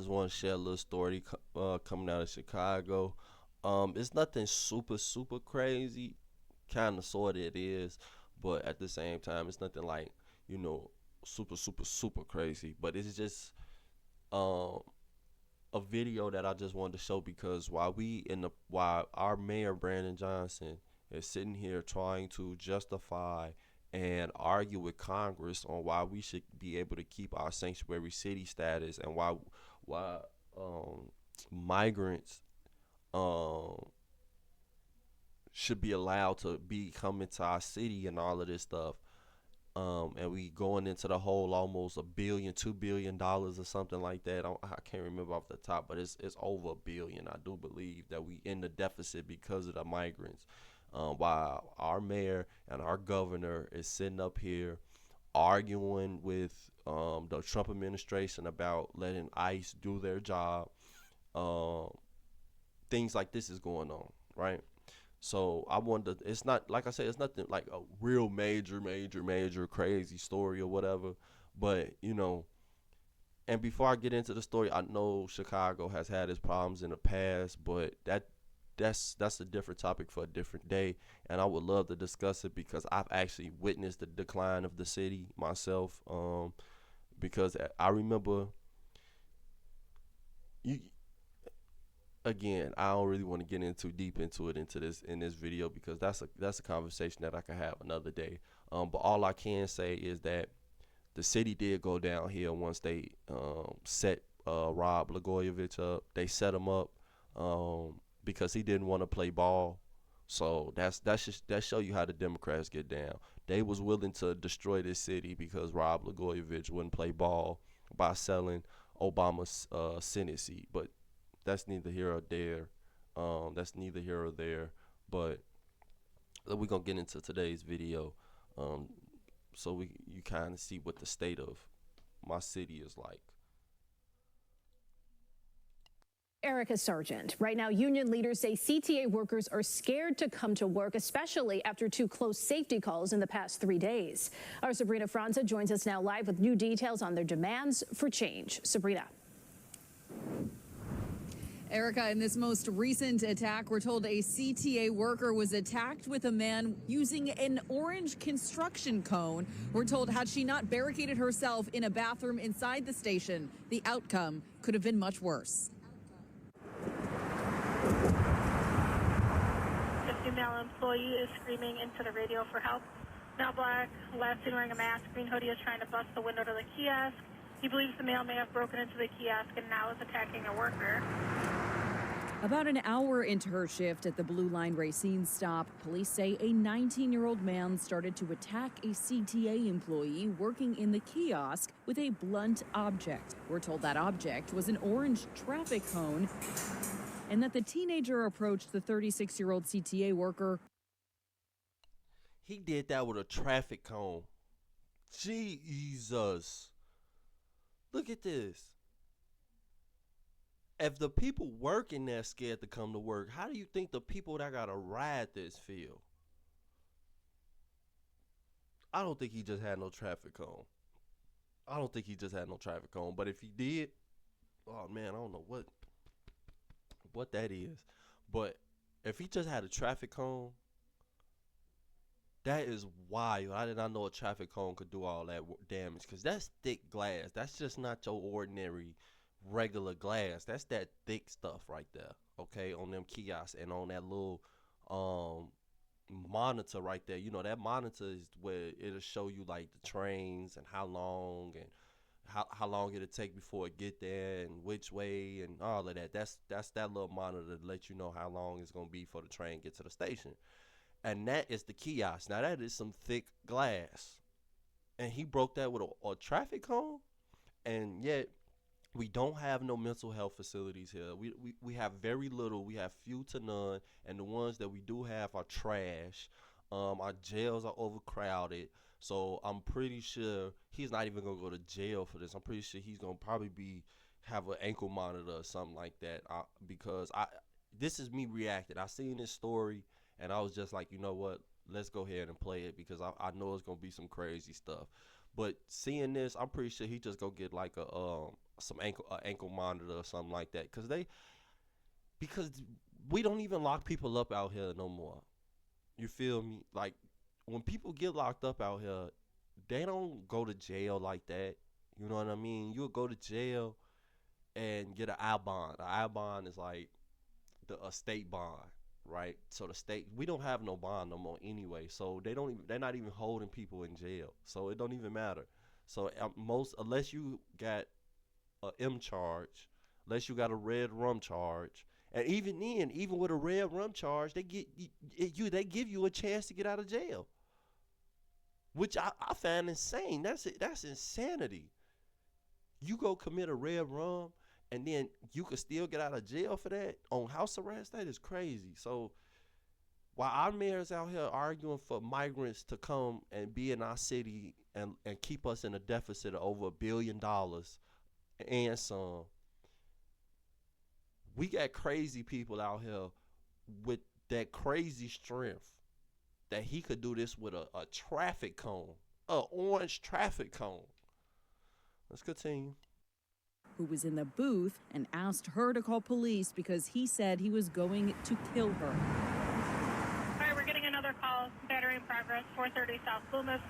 just want to share a little story coming out of Chicago. It's nothing super crazy. Kind of, sort of, it is, but at the same time, it's nothing like you know super crazy. But it's just um a video that I just wanted to show because while our mayor Brandon Johnson is sitting here trying to justify and argue with Congress on why we should be able to keep our sanctuary city status and why um, migrants um, should be allowed to be come into our city and all of this stuff. And we going into the whole almost $1 billion, $2 billion or something like that. I can't remember off the top, but it's over $1 billion. I do believe that we in the deficit because of the migrants. While our mayor and our governor is sitting up here arguing with the Trump administration about letting ICE do their job, um, things like this is going on, right? So I wanted to, it's not like I said, it's nothing like a real major crazy story or whatever. But and before I get into the story, I know Chicago has had its problems in the past, but that's a different topic for a different day. And I would love to discuss it because I've actually witnessed the decline of the city myself. Because I remember you again, I don't really want to get into deep into it into this in this video because that's a conversation that I could have another day. But all I can say is that the city did go downhill once they set Rob Blagojevich up. They set him up because he didn't want to play ball. So that show you how the Democrats get down. They was willing to destroy this city because Rob Blagojevich wouldn't play ball by selling Obama's Senate seat. But that's neither here or there. That's neither here or there. But we're gonna get into today's video, um, so you kind of see what the state of my city is like. Erica Sargent. Right now, union leaders say CTA workers are scared to come to work, especially after two close safety calls in the past 3 days. Our Sabrina Franza joins us now live with new details on their demands for change. Sabrina. Erica, in this most recent attack, we're told a CTA worker was attacked with a man using an orange construction cone. We're told had she not barricaded herself in a bathroom inside the station, the outcome could have been much worse. A female employee is screaming into the radio for help. Now black, last seen wearing a mask, green hoodie is trying to bust the window to the kiosk. He believes the male may have broken into the kiosk and now is attacking a worker. About an hour into her shift at the Blue Line Racine stop, police say a 19-year-old man started to attack a CTA employee working in the kiosk with a blunt object. We're told that object was an orange traffic cone and that the teenager approached the 36-year-old CTA worker. He did that with a traffic cone. Jesus. Look at this. If the people working there scared to come to work, how do you think the people that gotta ride this feel? I don't think he just had no traffic cone. I don't think he just had no traffic cone. But if he did, oh man, I don't know what that is. But if he just had a traffic cone, that is wild. I did not know a traffic cone could do all that damage because that's thick glass. That's just not your ordinary regular glass. That's that thick stuff right there, okay, on them kiosks and on that little monitor right there. That monitor is where it'll show you like the trains and how long and how long it'll take before it get there and which way and all of that. That's that little monitor to let you know how long it's gonna be for the train get to the station. And that is the kiosk. Now that is some thick glass. And he broke that with a traffic cone. And yet we don't have no mental health facilities here. We have very little. We have few to none. And the ones that we do have are trash. Our jails are overcrowded. So I'm pretty sure he's not even going to go to jail for this. I'm pretty sure he's going to probably have an ankle monitor or something like that. Because this is me reacting. I seen this story and I was just like, you know what? Let's go ahead and play it because I know it's going to be some crazy stuff. But seeing this, I'm pretty sure he just go get like some ankle monitor or something like that, because we don't even lock people up out here no more. You feel me? Like when people get locked up out here, they don't go to jail like that. You know what I mean? You'll go to jail and get an I bond. An I bond is like a state bond, right? So the state, we don't have no bond no more anyway. So they're not even holding people in jail. So it don't even matter. So unless you got a M charge, unless you got a red rum charge, and even then, even with a red rum charge, they give you a chance to get out of jail, which I find insane. That's insanity. You go commit a red rum, and then you could still get out of jail for that on house arrest. That is crazy. So while our mayor's out here arguing for migrants to come and be in our city and keep us in a deficit of over $1 billion and some, we got crazy people out here with that crazy strength that he could do this with a traffic cone, a orange traffic cone. Let's continue. Who was in the booth and asked her to call police because he said he was going to kill her. All right, we're getting another call. Battery in progress, 430 South Loomis.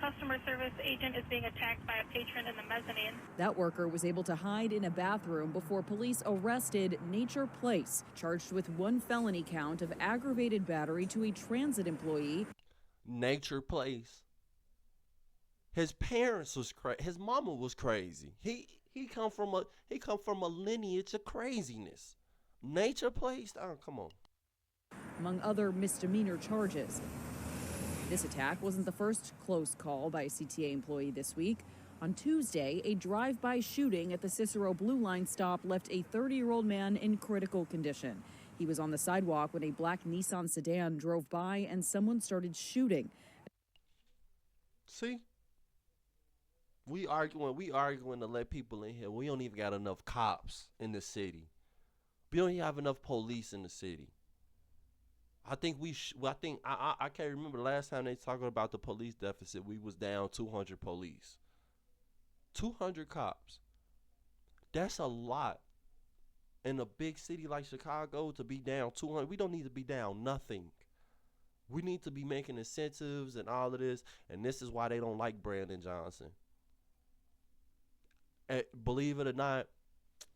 Customer service agent is being attacked by a patron in the mezzanine. That worker was able to hide in a bathroom before police arrested Nature Place, charged with 1 felony count of aggravated battery to a transit employee. Nature Place. His parents was crazy. His mama was crazy. He come from a lineage of craziness. Nature Place. Oh, come on. Among other misdemeanor charges. This attack wasn't the first close call by a CTA employee this week. On Tuesday, a drive-by shooting at the Cicero Blue Line stop left a 30-year-old man in critical condition. He was on the sidewalk when a black Nissan sedan drove by and someone started shooting. See? We arguing to let people in here. We don't even got enough cops in the city. We don't even have enough police in the city. I think I can't remember the last time they talking about the police deficit. We was down 200 police. 200 cops. That's a lot. In a big city like Chicago to be down 200, we don't need to be down nothing. We need to be making incentives and all of this, and this is why they don't like Brandon Johnson. And believe it or not,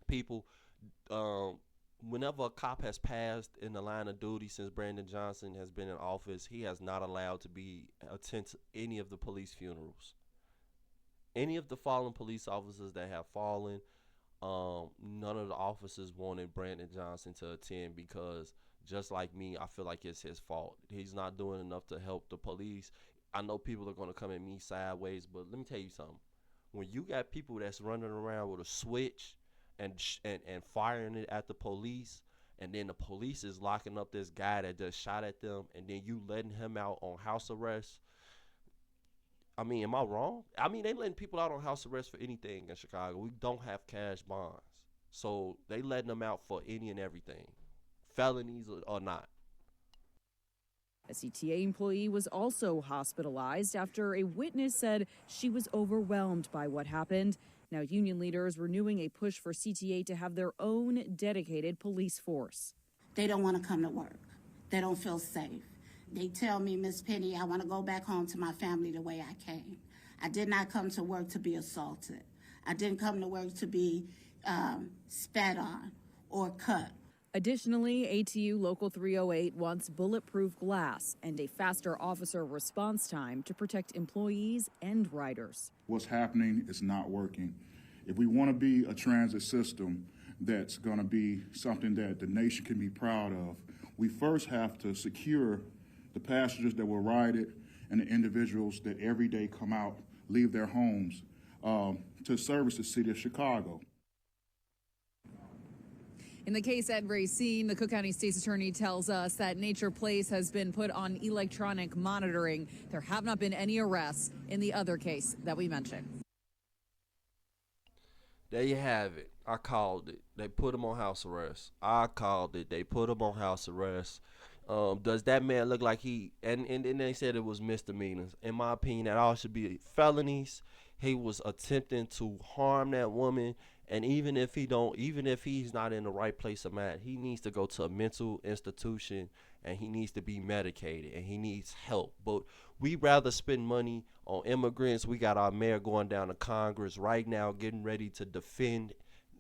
people, whenever a cop has passed in the line of duty since Brandon Johnson has been in office, he has not allowed to attend to any of the police funerals. Any of the fallen police officers that have fallen, none of the officers wanted Brandon Johnson to attend because, just like me, I feel like it's his fault. He's not doing enough to help the police. I know people are going to come at me sideways, but let me tell you something. When you got people that's running around with a switch and firing it at the police, and then the police is locking up this guy that just shot at them, and then you letting him out on house arrest, I mean, am I wrong? I mean, they letting people out on house arrest for anything in Chicago. We don't have cash bonds. So they letting them out for any and everything, felonies or not. A CTA employee was also hospitalized after a witness said she was overwhelmed by what happened. Now, union leaders renewing a push for CTA to have their own dedicated police force. They don't want to come to work. They don't feel safe. They tell me, Miss Penny, I want to go back home to my family the way I came. I did not come to work to be assaulted. I didn't come to work to be spat on or cut. Additionally, ATU Local 308 wants bulletproof glass and a faster officer response time to protect employees and riders. What's happening is not working. If we want to be a transit system that's going to be something that the nation can be proud of, we first have to secure the passengers that will ride it and the individuals that every day come out, leave their homes to service the city of Chicago. In the case at Racine, the Cook County State's Attorney tells us that Nature Place has been put on electronic monitoring. There have not been any arrests in the other case that we mentioned. There you have it. I called it. They put him on house arrest. I called it. They put him on house arrest. Does that man look like he and then they said it was misdemeanors. In my opinion, that all should be felonies. He was attempting to harm that woman, and even if he's not in the right place of mind, he needs to go to a mental institution and he needs to be medicated and he needs help. But we rather spend money on immigrants. We got our mayor going down to Congress right now, getting ready to defend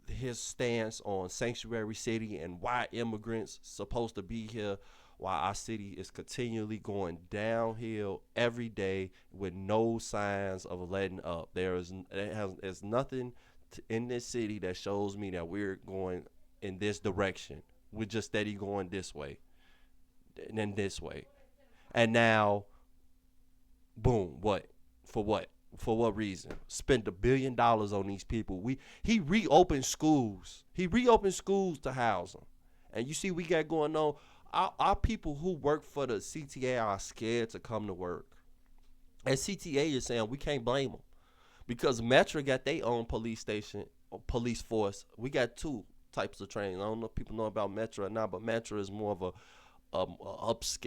his stance on sanctuary city and why immigrants supposed to be here, while our city is continually going downhill every day with no signs of letting up. There's nothing in this city that shows me that we're going in this direction. We're just steady going this way and then this way, and now boom, what? For what? For what reason? Spent $1 billion on these people. He reopened schools. He reopened schools to house them. And you see, we got going on. Our people who work for the CTA are scared to come to work. And CTA is saying we can't blame them because Metro got their own police station, or police force. We got two types of training. I don't know if people know about Metro or not, but Metro is more of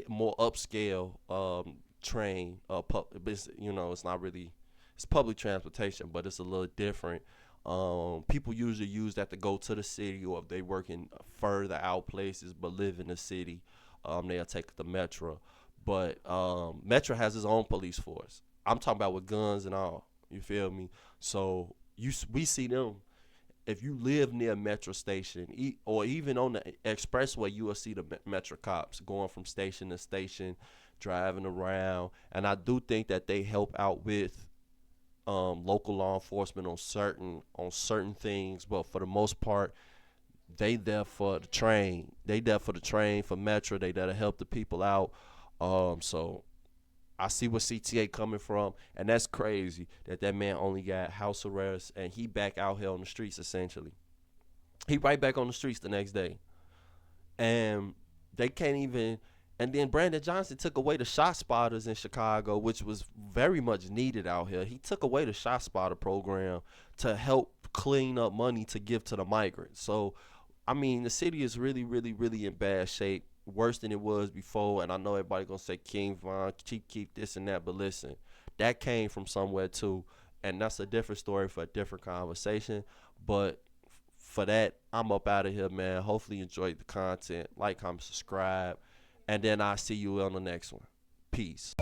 more upscale train. It's not really. It's public transportation, but it's a little different. People usually use that to go to the city, or if they work in further out places but live in the city, they'll take the Metro. But Metro has its own police force. I'm talking about with guns and all. You feel me? So we see them. If you live near Metro station, or even on the expressway, you will see the Metro cops going from station to station, driving around. And I do think that they help out with local law enforcement on certain things, but for the most part, they there for the train. They there for the train for Metro. They there to help the people out. So I see where CTA coming from, and that's crazy that man only got house arrest and he back out here on the streets essentially. He right back on the streets the next day, and they can't even. And then Brandon Johnson took away the shot spotters in Chicago, which was very much needed out here. He took away the shot spotter program to help clean up money to give to the migrants. So, I mean, the city is really, really, really in bad shape, worse than it was before. And I know everybody going to say King Von, keep this and that, but listen, that came from somewhere too. And that's a different story for a different conversation. But for that, I'm up out of here, man. Hopefully you enjoyed the content. Like, comment, subscribe. And then I'll see you on the next one. Peace.